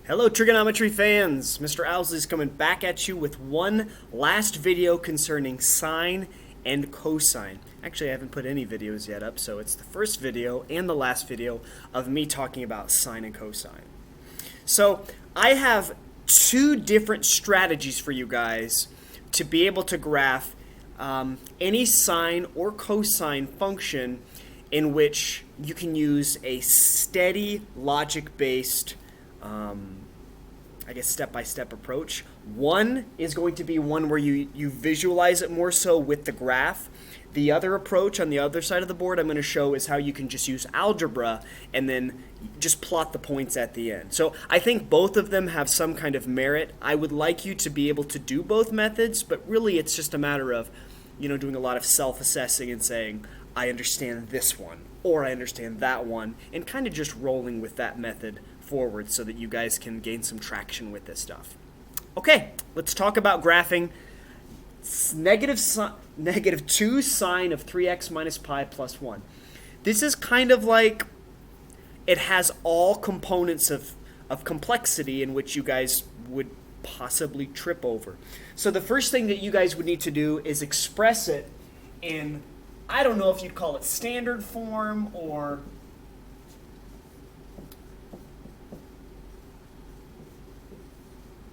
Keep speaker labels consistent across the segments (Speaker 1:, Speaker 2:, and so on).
Speaker 1: Hello trigonometry fans, Mr. Owsley is coming back at you with one last video concerning sine and cosine. Actually, I haven't put any videos yet up, so it's the first video and the last video of me talking about sine and cosine. So I have two different strategies for you guys to be able to graph any sine or cosine function in which you can use a steady logic-based I guess step-by-step approach. One is going to be one where you visualize it more so with the graph. The other approach on the other side of the board I'm going to show is how you can just use algebra and then just plot the points at the end. So I think both of them have some kind of merit. I would like you to be able to do both methods, but really it's just a matter of, doing a lot of self-assessing and saying, I understand this one, or I understand that one, and kind of just rolling with that method forward so that you guys can gain some traction with this stuff. Okay, let's talk about graphing negative 2 sine of 3x minus pi plus 1. This is kind of like, it has all components of complexity in which you guys would possibly trip over. So the first thing that you guys would need to do is express it in, I don't know if you'd call it standard form or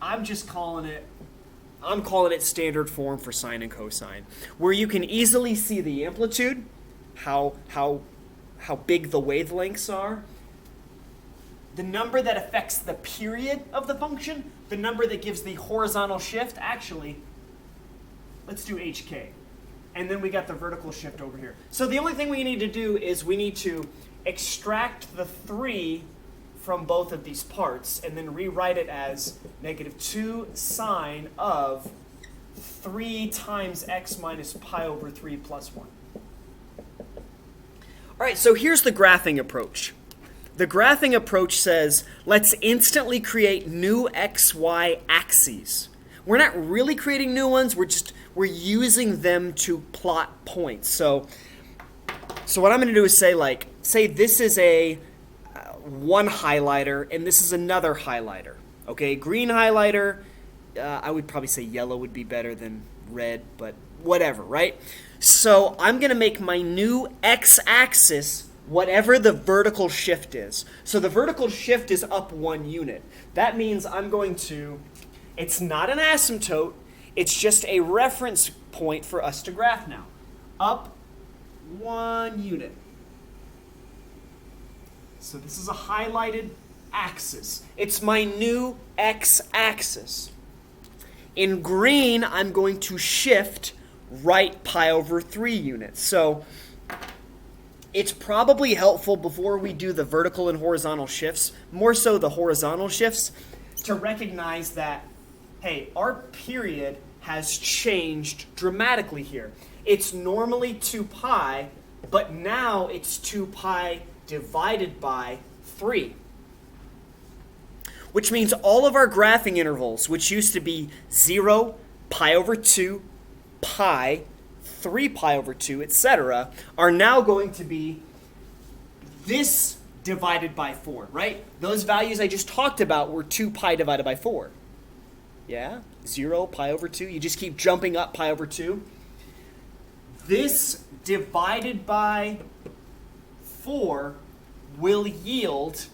Speaker 1: I'm calling it standard form for sine and cosine, where you can easily see the amplitude, how big the wavelengths are, the number that affects the period of the function, the number that gives the horizontal shift. Actually, let's do HK. And then we got the vertical shift over here. So the only thing we need to do is we need to extract the 3 from both of these parts and then rewrite it as negative 2 sine of 3 times x minus pi over 3 plus 1. All right, so here's the graphing approach. The graphing approach says, let's instantly create new xy axes. We're not really creating new ones, we're using them to plot points. So what I'm going to do is say this is a one highlighter and this is another highlighter. Okay, green highlighter, I would probably say yellow would be better than red, but whatever, right? So I'm going to make my new x-axis whatever the vertical shift is. So the vertical shift is up 1 unit. That means it's not an asymptote, it's just a reference point for us to graph now. Up 1 unit. So this is a highlighted axis. It's my new x-axis. In green, I'm going to shift right pi over 3 units. So it's probably helpful before we do the vertical and horizontal shifts, more so the horizontal shifts, to recognize that, hey, our period has changed dramatically here. It's normally 2 pi, but now it's 2 pi divided by 3. Which means all of our graphing intervals, which used to be 0, pi over 2, pi, 3 pi over 2, etc., are now going to be this divided by 4, right? Those values I just talked about were 2 pi divided by 4. Yeah? 0, pi over 2. You just keep jumping up pi over 2. This divided by 4 will yield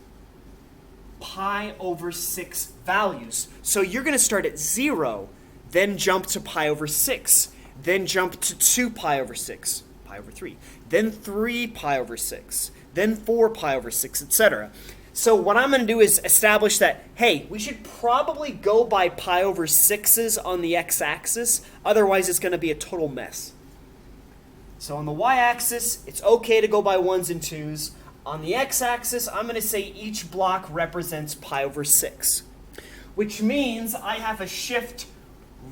Speaker 1: pi over 6 values. So you're going to start at 0, then jump to pi over 6, then jump to 2 pi over 6, pi over 3, then 3 pi over 6, then 4 pi over 6, etc. So what I'm going to do is establish that, hey, we should probably go by pi over 6s on the x-axis, otherwise it's going to be a total mess. So on the y-axis, it's okay to go by 1s and 2s. On the x-axis, I'm going to say each block represents pi over 6, which means I have a shift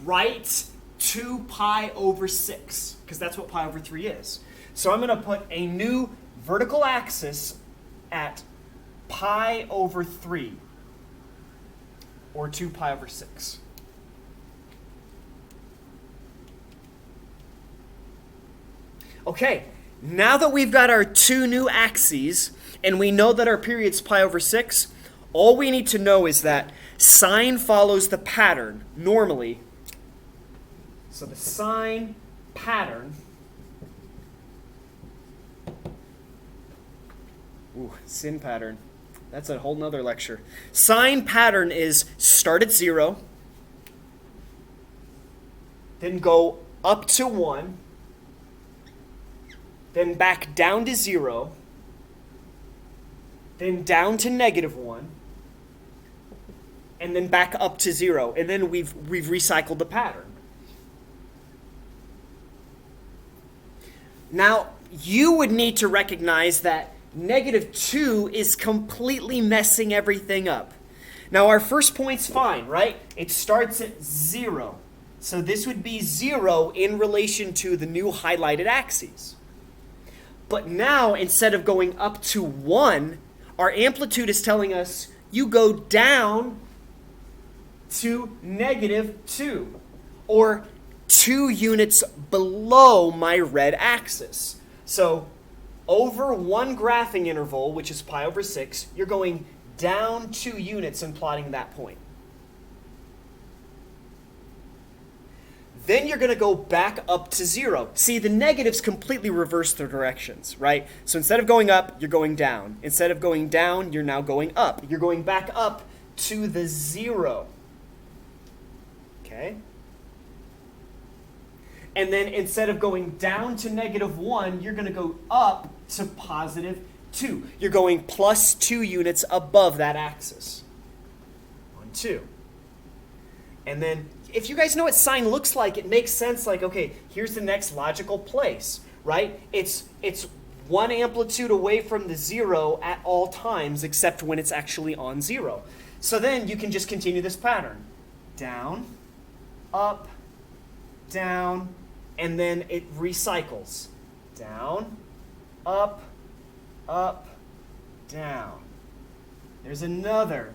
Speaker 1: right 2 pi over 6, because that's what pi over 3 is. So I'm going to put a new vertical axis at pi over 3, or 2 pi over 6. Okay, now that we've got our two new axes, and we know that our period's pi over 6, all we need to know is that sine follows the pattern normally. So the sine pattern, sin pattern, that's a whole nother lecture. Sine pattern is start at 0, then go up to 1, then back down to 0, then down to -1, and then back up to 0. And then we've recycled the pattern. Now, you would need to recognize that -2 is completely messing everything up. Now, our first point's fine, right? It starts at 0. So this would be 0 in relation to the new highlighted axes. But now, instead of going up to 1, our amplitude is telling us you go down to -2, or 2 units below my red axis. So over one graphing interval, which is pi over 6, you're going down 2 units and plotting that point. Then you're going to go back up to 0. See, the negatives completely reverse their directions, right? So instead of going up, you're going down. Instead of going down, you're now going up. You're going back up to the 0. Okay? And then instead of going down to -1, you're going to go up to +2. You're going plus 2 units above that axis. 1, 2. And then, if you guys know what sine looks like, it makes sense. Like, okay, here's the next logical place, right? It's one amplitude away from the 0 at all times, except when it's actually on 0. So then you can just continue this pattern. Down, up, down, and then it recycles. Down, up, down. There's another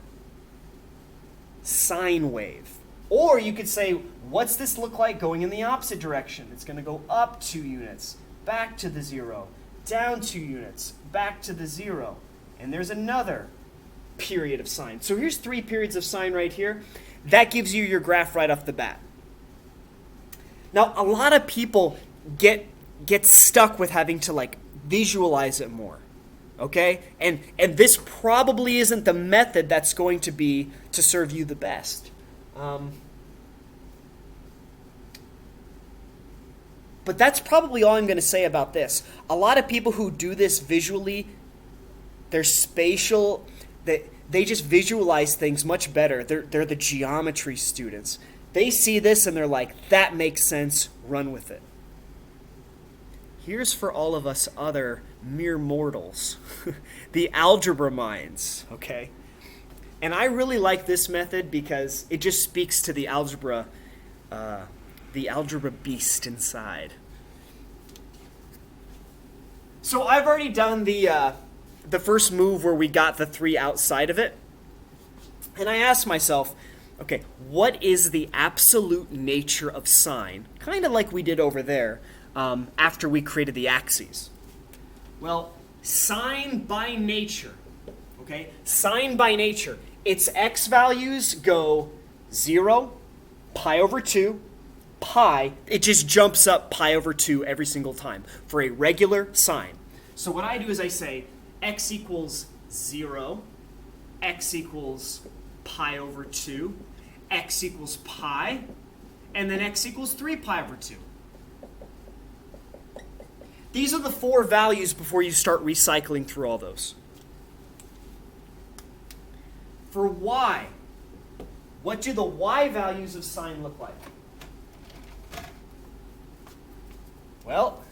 Speaker 1: sine wave. Or you could say, what's this look like going in the opposite direction? It's going to go up 2 units, back to the 0, down 2 units, back to the 0. And there's another period of sine. So here's 3 periods of sine right here. That gives you your graph right off the bat. Now, a lot of people get stuck with having to like visualize it more. Okay? And this probably isn't the method that's going to be to serve you the best. But that's probably all I'm going to say about this. A lot of people who do this visually, they're spatial, they just visualize things much better. They're the geometry students. They see this and they're like, that makes sense, run with it. Here's for all of us other mere mortals, the algebra minds, okay? And I really like this method because it just speaks to the algebra beast inside. So I've already done the first move where we got the 3 outside of it. And I asked myself, okay, what is the absolute nature of sine? Kind of like we did over there after we created the axes. Well, sine by nature, okay? Sine by nature, its x values go 0, pi over 2, pi. It just jumps up pi over 2 every single time for a regular sine. So what I do is I say x equals 0, x equals pi over 2, x equals pi, and then x equals 3 pi over 2. These are the 4 values before you start recycling through all those. For y, what do the y values of sine look like? Well,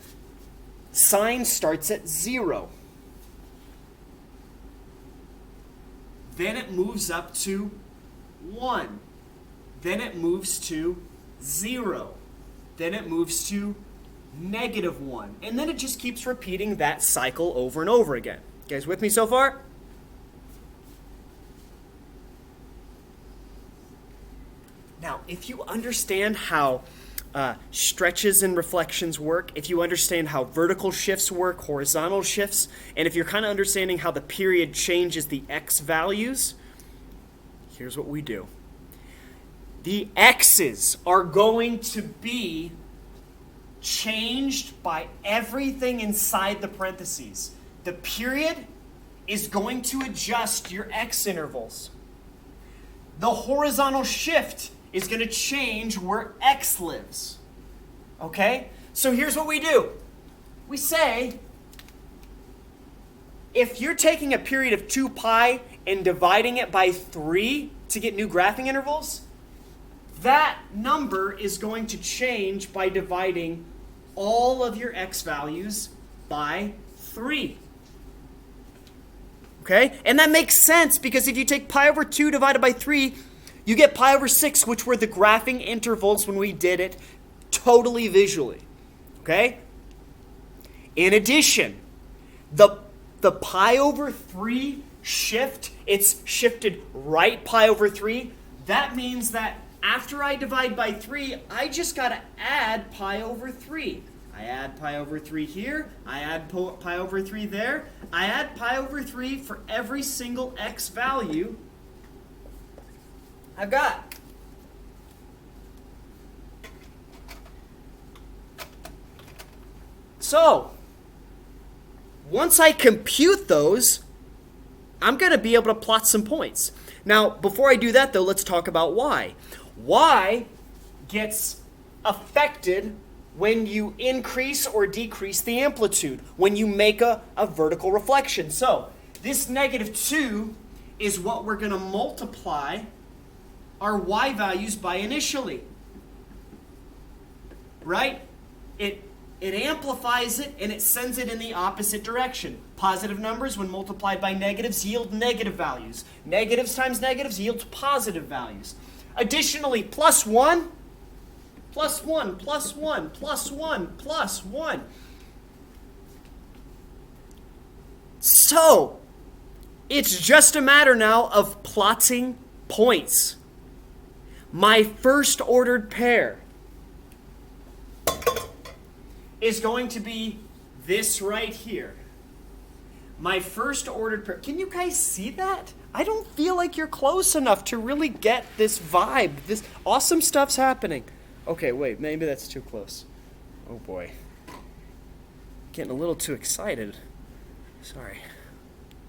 Speaker 1: sine starts at 0. Then it moves up to 1. Then it moves to 0. Then it moves to -1. And then it just keeps repeating that cycle over and over again. You guys with me so far? Now, if you understand how stretches and reflections work, if you understand how vertical shifts work, horizontal shifts, and if you're kind of understanding how the period changes the x values, here's what we do. The x's are going to be changed by everything inside the parentheses. The period is going to adjust your x intervals. The horizontal shift is going to change where x lives. Okay? So here's what we do. We say, if you're taking a period of 2 pi and dividing it by 3 to get new graphing intervals, that number is going to change by dividing all of your x values by 3. Okay? And that makes sense because if you take pi over 2 divided by 3, you get pi over 6, which were the graphing intervals when we did it totally visually. Okay? In addition, the pi over 3 shift, it's shifted right pi over 3. That means that after I divide by 3, I just got to add pi over 3. I add pi over 3 here. I add pi over 3 there. I add pi over 3 for every single x value I've got. So, once I compute those, I'm going to be able to plot some points. Now, before I do that, though, let's talk about y. Y gets affected when you increase or decrease the amplitude, when you make a vertical reflection. So, this -2 is what we're going to multiply our y values by initially. Right? It amplifies it and it sends it in the opposite direction. Positive numbers, when multiplied by negatives, yield negative values. Negatives times negatives yields positive values. Additionally, plus 1, plus 1, plus 1, plus 1, plus 1. So, it's just a matter now of plotting points. My first ordered pair is going to be this right here. My first ordered pair. Can you guys see that? I don't feel like you're close enough to really get this vibe. This awesome stuff's happening. Okay, wait, maybe that's too close. Oh boy. Getting a little too excited. Sorry.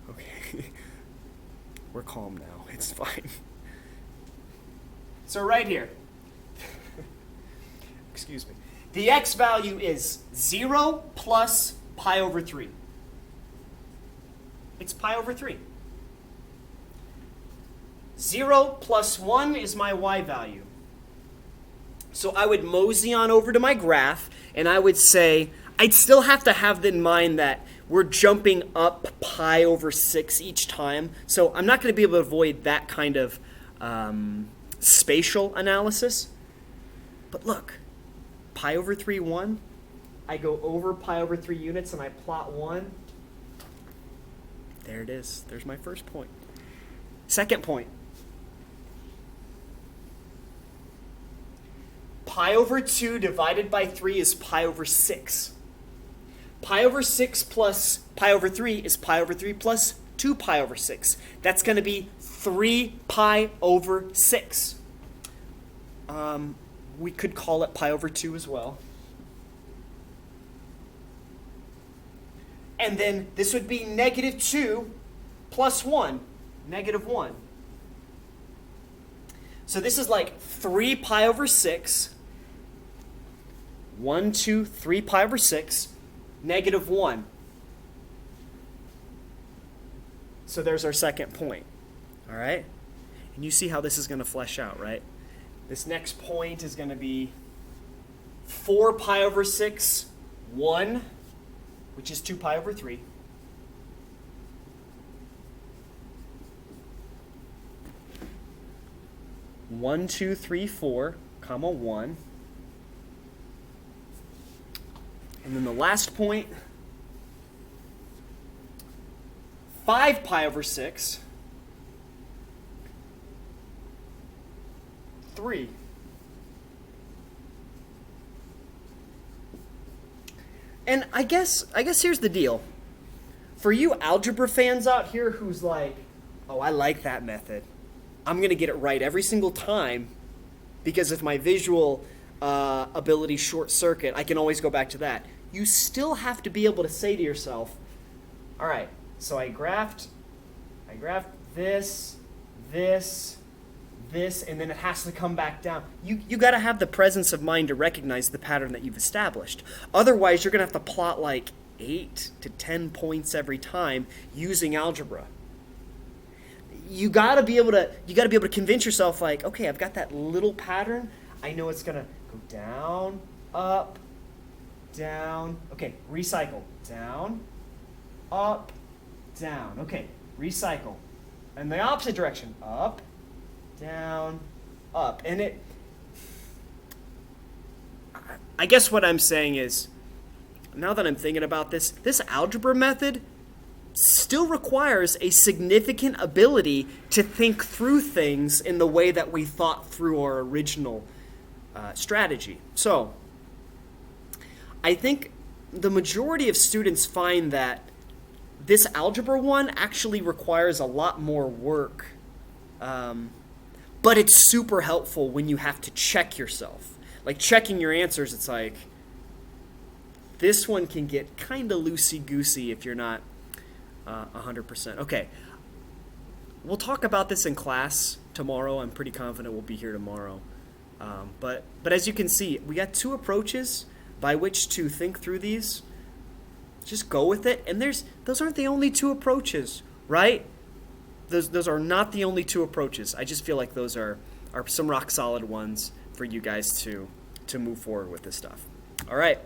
Speaker 1: Okay. We're calm now. It's fine. So right here. Excuse me. The x value is 0 plus pi over 3. It's pi over 3. 0 plus 1 is my y value. So I would mosey on over to my graph, and I would say, I'd still have to have in mind that we're jumping up pi over 6 each time. So I'm not going to be able to avoid that kind of spatial analysis. But look. Pi over 3, 1. I go over pi over 3 units and I plot 1. There it is. There's my first point. Second point. Pi over 2 divided by 3 is pi over 6. Pi over 6 plus pi over 3 is pi over 3 plus 2 pi over 6. That's going to be 3 pi over 6. We could call it pi over 2 as well. And then this would be -2 plus 1, -1. So this is like 3 pi over 6, 1, 2, 3 pi over 6, -1. So there's our second point. All right? And you see how this is going to flesh out, right? This next point is going to be 4 pi over 6, 1, which is 2 pi over 3. One, 2, 3, 4, comma 1. And then the last point, 5 pi over 6, 3. And I guess here's the deal. For you algebra fans out here who's like, oh, I like that method. I'm going to get it right every single time, because if my visual ability short circuit, I can always go back to that. You still have to be able to say to yourself, all right, so I graphed this, this, this, and then it has to come back down. You got to have the presence of mind to recognize the pattern that you've established. Otherwise, you're going to have to plot like 8 to 10 points every time using algebra. You got to be able to convince yourself, like, okay, I've got that little pattern. I know it's going to go down, up, down. Okay, recycle. Down, up, down. Okay, recycle. And the opposite direction. Up, down, up. And I guess what I'm saying is, now that I'm thinking about this algebra method still requires a significant ability to think through things in the way that we thought through our original strategy. So, I think the majority of students find that this algebra one actually requires a lot more work, but it's super helpful when you have to check yourself. Like checking your answers, it's like, this one can get kind of loosey-goosey if you're not 100%. Okay, we'll talk about this in class tomorrow. I'm pretty confident we'll be here tomorrow. But as you can see, we got 2 approaches by which to think through these. Just go with it. And those aren't the only 2 approaches, right? Those are not the only 2 approaches. I just feel like those are some rock solid ones for you guys to move forward with this stuff. All right.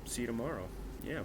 Speaker 1: See you tomorrow. Yeah.